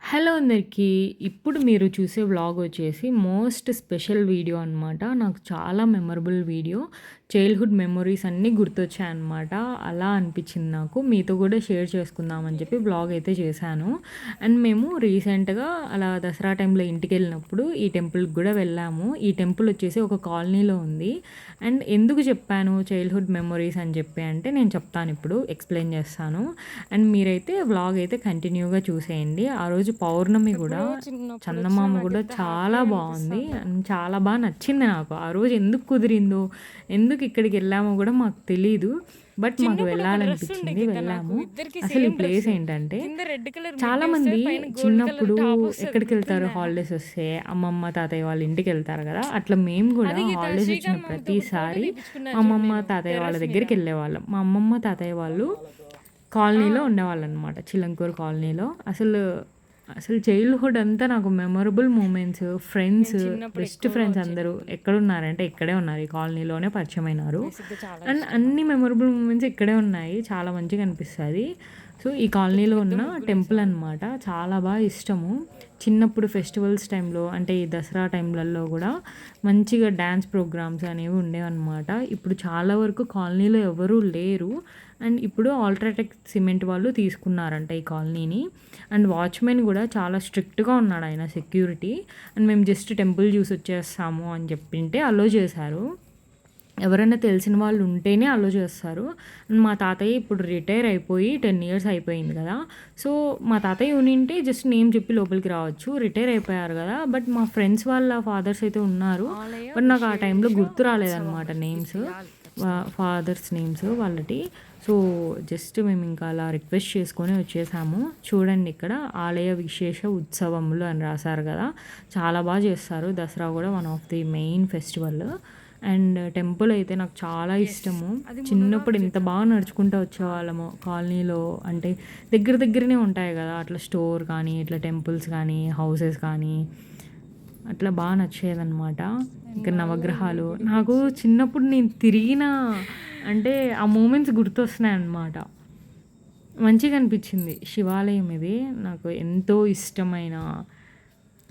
Hello అందరికీ. ఇప్పుడు మీరు చూసే వ్లాగ్ వచ్చేసి మోస్ట్ స్పెషల్ వీడియో అనమాట. నాకు చాలా మెమరబుల్ వీడియో. చైల్డ్‌హుడ్ మెమోరీస్ అన్నీ గుర్తొచ్చాయన్నమాట. అలా అనిపించింది నాకు. మీతో కూడా షేర్ చేసుకుందామని చెప్పి వ్లాగ్ అయితే చేశాను. అండ్ మేము రీసెంట్‌గా అలా దసరా టైంలో ఇంటికెళ్ళినప్పుడు ఈ టెంపుల్‌కి కూడా వెళ్ళాము. ఈ టెంపుల్ వచ్చేసి ఒక కాలనీలో ఉంది. అండ్ ఎందుకు చెప్పాను చైల్డ్‌హుడ్ మెమోరీస్ అని చెప్పి అంటే నేను చెప్తాను ఇప్పుడు. ఎక్స్‌ప్లెయిన్ చేస్తాను. అండ్ మీరైతే వ్లాగ్ అయితే కంటిన్యూగా చూసేయండి. ఆ రోజు పౌర్ణమి ఎప్పుడో గూడా, చిన్నప్పుడొచ్చినా చందమామ గూడా నాకింత చాలా హ్యాపీగా బావుంది. అనిపిస్తదో. అండ్ చాలా బా నచ్చింది నాకు. ఆ రోజు ఎందుకు కుదిరిందో, ఎందుకు ఇక్కడికెళ్ళామో గూడా మాకు తెలీదు. బట్ మాకు చిన్నప్పుడు ఒక డ్రెస్ ఉండే వెళ్ళాలనిపిచ్చింది. గీత నాకు. వెళ్ళాము. ఇద్దరికీ అసలు ఈ సేమ్ ప్లేస్ డ్రెస్. ఏంటంటే, కింద రెడ్ కలర్ మిడ్డీ వస్తది. చాలామంది పైన గోల్డ్ కలర్ చిన్నప్పుడు టాప్ వస్తది. ఎక్కడికెళ్తారు గుర్తుందా? హాలిడేస్ వస్తే, అమ్మమ్మ, తాతయ్య వాళ్ళ ఇంటికెళ్తారు గదా! అట్లా మేము గూడా అది గీత హాలిడేస్ వచ్చిన శ్రీకాంత్ మామతో ఒకటి ఫోటో ప్రతిసారి తీపిచ్చుకున్నా మా చూడు అమ్మమ్మ, నేను తాతయ్య వాళ్ళ టెర్రస్ మీద. దగ్గరికెళ్ళేవాళ్ళం. మా అమ్మమ్మ, తాతయ్య వాళ్ళు ఆ! కాలనీలో ఉండేవాళ్ళనమాట. చిలంకూరు కాలనీలో. అసలు చైల్డ్‌హుడ్ అంతా నాకు మెమరబుల్ మూమెంట్స్, ఫ్రెండ్స్, మేము చిన్నప్పుడు బెస్ట్ ఎక్కువగా ఫ్రెండ్స్ వచ్చేది అందరూ ఇక్కడికి. ఎక్కడున్నారంటే ఇక్కడే ఉన్నారు. ఈ కాలనీలోనే పరిచయమైనారు. వాయిస్ సిగ్గు చాలా అండ్ ఇష్టం అన్ని నాకు. మెమరబుల్ మూమెంట్స్ ఇక్కడే ఉన్నాయి. చాలా మంచిగా అనిపిస్తది. సో, ఈ పెద్ద కాలనీలో పెద్ద ఉన్న టెంపుల్ ముగ్గులేసేవాళ్ళు. అనమాట. చాలా బాగా ఇష్టము. చిన్నప్పుడు ఫెస్టివల్స్ టైంలో అంటే ఈ దసరా టైంలలో గూడా మంచిగా డాన్స్ ప్రోగ్రామ్స్ అనేవి ఉండేవన్నమాట. ఇప్పుడు చాలా వరకు కాలనీలో ఎవరూ లేరు. అండ్ ఇప్పుడు అల్ట్రాటెక్ సిమెంట్ వాళ్ళు తీసుకున్నారంట ఈ కాలనీని. అండ్ వాచ్‌మెన్ గూడా చాలా స్ట్రిక్ట్‌గా ఉన్నాడాయన సెక్యూరిటీ. అండ్ మేము జస్ట్ టెంపుల్ చూసొచ్చేస్తాము అని చెప్పింటే అలో చేశారు. ఎవరైనా తెలిసిన వాళ్ళు ఉంటేనే అలో చేస్తారు. అండ్ మా తాతయ్య ఇప్పుడు రిటైర్ అయిపోయి 10 ఇయర్స్ అయిపోయింది గదా! సో, మా తాతయ్య ఉండింటే జస్ట్ నేమ్ చెప్పి లోపలికి రావచ్చు. రిటైర్ అయిపోయారు గదా! బట్ మా ఫ్రెండ్స్ వాళ్ళ ఫాదర్స్ అయితే ఉన్నారు. ఆలయ బట్ నాకు ఆ టైంలో విశేష గుర్తు ఉత్సవం. రాలేదనమాట ఇది నేమ్స్. తీయాలి ఖచ్చితంగా. ఫాదర్స్ నేమ్స్ వాళ్ళటి. సో, జస్ట్ మేము ఇంకా అలా రిక్వెస్ట్ చేసుకొని వచ్చేసాము. చూడండి ఇక్కడ ఆలయ విశేష ఉత్సవములు అని రాశారు గదా! చాలా బా చేస్తారు. దసరా గూడా one of the main festival. And temple అయితే నాకు చాలా యెస్. ఇష్టము. అది మునగాకు చిన్నప్పుడు ఎంత చెట్టు బాగా అనుకుంటా. నడుచుకుంటూ కాదు. వచ్చేవాళ్ళమో కాలనీలో. అంటే దగ్గర దగ్గరనే ఉంటాయి గదా! అట్లా స్టోర్ కానీ, ఇట్లా టెంపుల్స్ కానీ, హౌసెస్ కానీ అట్లా బా నచ్చేదనమాట. ఇక్కడ ఎన్నాళ్ళయింది నవగ్రహాలు నాకు గుడికొచ్చి. చిన్నప్పుడు నేను తిరిగిన అంటే ఆ మూమెంట్స్ గుర్తొస్తున్నాయన్నమాట. మంచిగా అనిపించింది. శివాలయం ఇది. నాకు ఎంతో ఇష్టమైన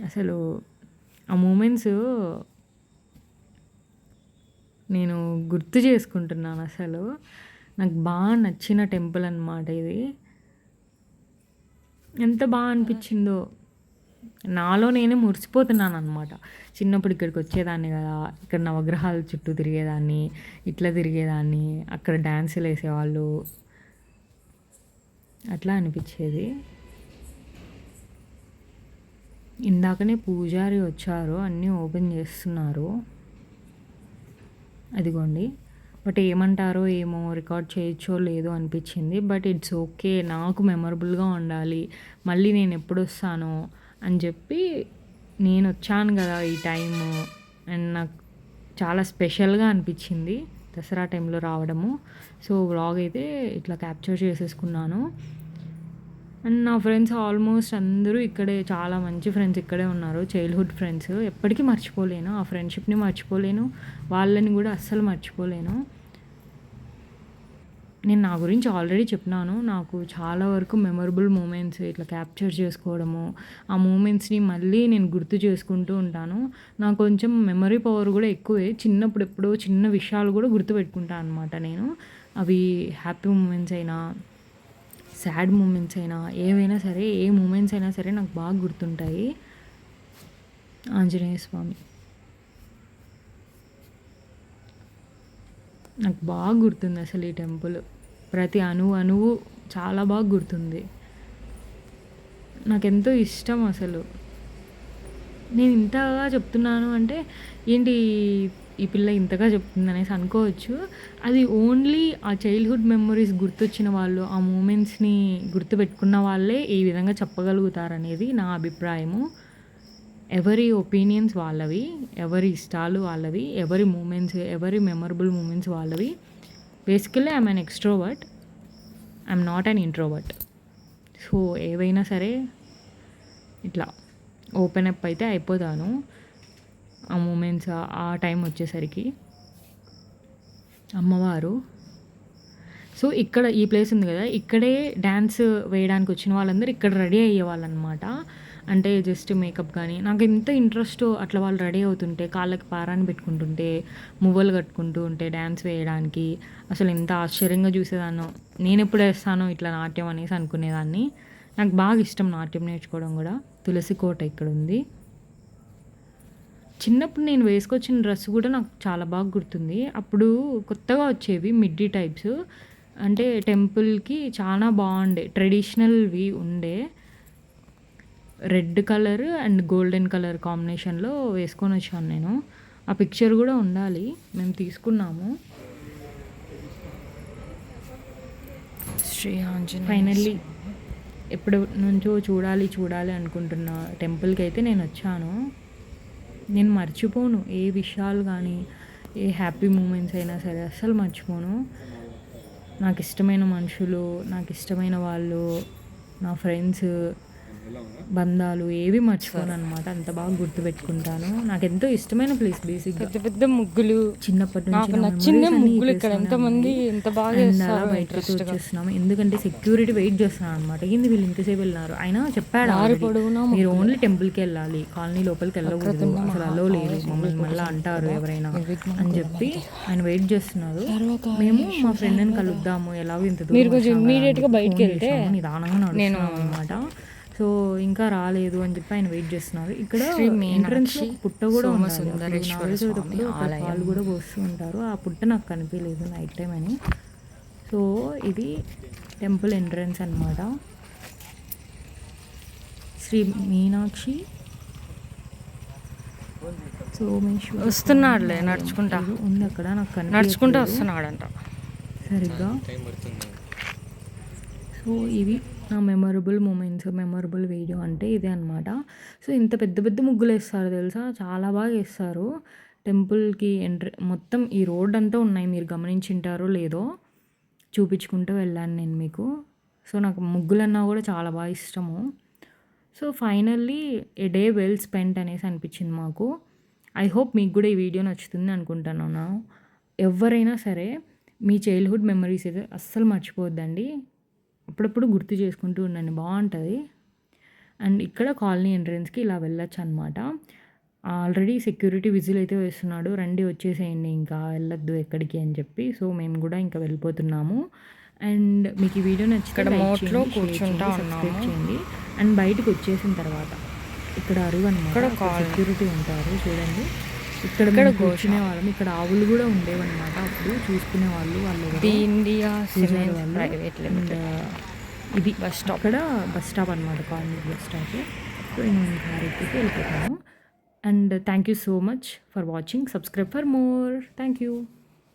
అసలు ఆ మూమెంట్స్ నేను గుర్తు చేసుకుంటున్నానసలు. నాకు బా నచ్చిన టెంపుల్ అనమాట ఇది. ఎంత బా అనిపిచ్చిందో. నాలో నేనే మురిసిపోతున్నాననమాట. చిన్నప్పుడు ఇక్కడికొచ్చేదాన్ని గదా! ఇక్కడ నవగ్రహాల చుట్టూ తిరిగేదాన్ని, ఇట్లా తిరిగేదాన్ని, అక్కడ డాన్సులేసేవాళ్ళు. అట్లా అనిపిచ్చేది. ఇందాకనే పూజారి వచ్చారు. అన్నీ ఓపెన్ చేస్తున్నారు. అదిగోండి. బట్ ఏమంటారో ఏమో రికార్డ్ చేయొచ్చో లేదో అనిపించింది. But it's okay. నాకు మెమరబుల్‌గా ఉండాలి. మళ్ళీ నేనెప్పుడొస్తానో అని చెప్పి నేనొచ్చాను గదా! ఈ టైము అండ్ నాకు చాలా స్పెషల్‌గా అనిపించింది దసరా టైంలో రావడము. సో, వ్లాగ్ అయితే ఇట్లా క్యాప్చర్ చేసేసుకున్నాను. అండ్ నా ఫ్రెండ్స్ ఆల్మోస్ట్ అందరూ ఇక్కడే చాలా మంచి ఫ్రెండ్స్ ఇక్కడే ఉన్నారు. Childhood friends. ఎప్పటికీ మర్చిపోలేను. ఆ ఫ్రెండ్‌షిప్‌ని మర్చిపోలేను. వాళ్ళని గూడా అస్సలు మర్చిపోలేను. నేను నా గురించి ఆల్రెడీ చెప్పినాను. నాకు చాలా వరకు మెమరబుల్ మూమెంట్స్ ఇట్లా క్యాప్చర్ చేసుకోవడము, ఆ మూమెంట్స్‌ని మళ్ళీ నేను గుర్తు చేసుకుంటూ ఉంటాను. నాకు కొంచెం మెమరీ పవర్ గూడా ఎక్కువే. చిన్నప్పుడు ఎప్పుడో చిన్న విషయాలు గూడా గుర్తుపెట్టుకుంటా అనమాట నేను. అవి హ్యాపీ మూమెంట్స్ అయినా, సాడ్ మూమెంట్స్ అయినా, ఏవైనా సరే, ఏ మూమెంట్స్ అయినా సరే నాకు బాగా గుర్తుంటాయి. ఆంజనేయ స్వామి. నాకు బాగా గుర్తుంది అసలు ఈ టెంపుల్. ప్రతి అణువు, అణువు చాలా బాగా గుర్తుంది. నాకెంతో ఇష్టం అసలు. నేను ఇంతగా చెప్తున్నాను అంటే, ఏంటి ఈ పిల్ల ఇంతగా చెప్తుందనేసి అనుకోవచ్చు. అది ఓన్లీ ఆ చైల్డ్‌హుడ్ మెమోరీస్ గుర్తొచ్చిన వాళ్ళు, ఆ మూమెంట్స్‌ని గుర్తుపెట్టుకున్న వాళ్ళే ఈ విధంగా చెప్పగలుగుతారనేది నా అభిప్రాయము. ఎవరి ఒపీనియన్స్ వాళ్ళవి, ఎవరి ఇష్టాలు వాళ్ళవి, ఎవరి మూమెంట్స్, ఎవరి మెమరబుల్ మూమెంట్స్ వాళ్ళవి. Basically I'm an extrovert. I'm not an introvert. So, ఏవైనా సరే ఇట్లా ఓపెన్ అప్ అయితే అయిపోతాను. ఆ మూమెంట్స్ ఆ టైం వచ్చేసరికి. అమ్మవారు. సో, ఈ ప్లేస్ ఉంది గదా! ఇక్కడే డాన్స్ వేయడానికి వచ్చిన వాళ్ళందరూ ఇక్కడ రెడీ అయ్యేవాళ్ళనమాట. అంటే జస్ట్ మేకప్ కానీ నాకు ఎంత ఇంట్రెస్ట్ అట్లా వాళ్ళు రెడీ అవుతుంటే కాళ్ళకి పారాన్ని పెట్టుకుంటుంటే మువ్వలు కట్టుకుంటూ ఉంటే డ్యాన్స్ వేయడానికి అసలు ఎంత ఆశ్చర్యంగా చూసేదాన్నో. నేను ఎప్పుడు వేస్తానో ఇట్లా నాట్యం అనేసి అనుకునేదాన్ని. నాకు బాగా ఇష్టం నాట్యం నేర్చుకోవడం కూడా. తులసి కోట ఇక్కడ ఉంది. చిన్నప్పుడు నేను వేసుకొచ్చిన డ్రెస్ కూడా నాకు చాలా బాగా గుర్తుంది. అప్పుడు కొత్తగా వచ్చేవి మిడ్డీ టైప్స్. అంటే టెంపుల్‌కి చాలా బాగుండే ట్రెడిషనల్‌వి ఉండే. Red colour and golden colour కాంబినేషన్‌లో వేసుకొని వచ్చాను నేను. ఆ పిక్చర్ కూడా ఉండాలి. మేము తీసుకున్నాము. శ్రీ ఆంజనేయ ఫైనల్లీ ఎప్పటి నుంచో చూడాలి అనుకుంటున్న టెంపుల్‌కి అయితే నేను వచ్చాను. నేను మర్చిపోను ఏ విషయాలు కానీ ఏ హ్యాపీ మూమెంట్స్ అయినా సరే అస్సలు మర్చిపోను. నాకు ఇష్టమైన మనుషులు, నాకు ఇష్టమైన వాళ్ళు, నా ఫ్రెండ్స్, బంధాలు ఏవి మర్చిపోను అనమాట. అంత బాగా గుర్తుపెట్టుకుంటాను. నాకు ఎంతో ఇష్టమైన ప్లేస్ బేసిక్గా. పెద్ద పెద్ద ముగ్గులు చిన్నప్పటి నుంచి నాకు నా నచ్చిన memories అన్నీ ముగ్గులు ఇక్కడ చేస్తూనే ఎంతమంది ఉన్నాయి. ఎంత బాగా అండ్ చేస్తారో అలా బయటకు ఇంట్రెస్ట్గా. వచ్చేస్తున్నాము. ఎందుకంటే సెక్యూరిటీ వెయిట్ చేస్తున్నాను అనమాట. ఏంది వీళ్ళు ఇంతసేపు వెళ్ళినారు. అయినా చెప్పాడు దారి already, పొడవునా మీరు ఓన్లీ టెంపుల్కి వెళ్ళాలి, కాలనీ లోపలికి వెళ్ళకూడదు, అసలు అలో లేదు, మమ్మల్ని మళ్ళీ అంటారు ఎవరైనా అని చెప్పి ఆయన వెయిట్ చేస్తున్నారు. మేము మా ఫ్రెండ్ని కలుద్దాము, ఎలాగో ఇంత దూరం మీరు కొంచెం వచ్చాం కదా immediate గా అని బయటికి ఫోన్ వెళ్తే చేసాము. నిదానంగా నేను నడుస్తున్నాం అనమాట. సో ఇంకా రాలేదు అని చెప్పి ఆయన వెయిట్ చేస్తున్నారు. ఇక్కడ శ్రీ ఎంట్రన్స్ లో మీనాక్షి పుట్ట కూడా ఉండాలి. సోమసుందరేశ్వర నాలుగు స్వామి చోటప్పుడు అక్కడ ఆలయం. పాలు కూడా పోస్తూ ఉంటారు. ఆ పుట్ట నాకు కనిపించలేదు నైట్ టైం అని. సో ఇది టెంపుల్ ఎంట్రన్స్ అనమాట. శ్రీ మీనాక్షి సోమేశ్వర వస్తున్నాడులే స్వామి నడుచుకుంటా. ఏదో ఉంది అక్కడ, నాకు నడుచుకుంటూ కనిపించట్లేదు వస్తున్నాడంట. సరిగ్గా. సో ఇవి నా మెమొరబుల్ మూమెంట్స్, మెమొరబుల్ వీడియో అంటే ఇదే అనమాట. సో ఇంత పెద్ద పెద్ద ముగ్గులు వేస్తారు తెలుసా, చాలా బాగా వేస్తారు. టెంపుల్కి మొత్తం ఈ రోడ్ అంతా ఉన్నాయి, మీరు గమనించింటారో లేదో చూపించుకుంటూ వెళ్ళాను నేను మీకు. సో నాకు ముగ్గులన్నా కూడా చాలా బాగా ఇష్టము. సో ఫైనల్లీ ఏ డే వెల్ స్పెంట్ అనేసి అనిపించింది మాకు. ఐ హోప్ మీకు కూడా ఈ వీడియో నచ్చుతుంది అనుకుంటున్నాను. ఎవరైనా సరే మీ చైల్డ్హుడ్ మెమరీస్ అయితే అస్సలు మర్చిపోవద్దండి. అప్పుడప్పుడు గుర్తు చేసుకుంటూ ఉండండి, బాగుంటుంది. అండ్ ఇక్కడ కాలనీ ఎంట్రన్స్కి ఇలా వెళ్ళొచ్చు అనమాట. ఆల్రెడీ సెక్యూరిటీ విజిల్ అయితే వేస్తున్నాడు, రండి వచ్చేసేయండి ఇంకా వెళ్ళొద్దు ఎక్కడికి అని చెప్పి. సో మేము కూడా ఇంకా వెళ్ళిపోతున్నాము. అండ్ మీకు ఈ వీడియో నచ్చితే ఇక్కడ like మోట్లో చేయండి, share కూర్చుంటా చేయండి, ఉన్నాము. subscribe చేయండి. అండ్ బయటకు వచ్చేసిన తర్వాత ఇక్కడ అరుగు అనమాట, ఇక్కడ కాలనీ. సెక్యూరిటీ ఉంటారు చూడండి. ఇక్కడ ఇక్కడ మేము కూర్చునే వాళ్ళం. ఇక్కడ ఆవులు కూడా ఉండేవన్నమాట. అప్పుడు చూసుకునే వాళ్ళు ది ఇండియా పూజారి సిమెంట్ వాళ్ళు. ప్రైవేట్ అండ్ లిమిటెడ్ ఇది బస్ స్టాప్. అక్కడ బస్ స్టాప్ అనమాట, కాలనీ బస్ స్టాప్. సో నేను కార్ ఎక్కితే వెళ్ళిపోతాను. And thank you so much for watching. Subscribe for more. Thank you.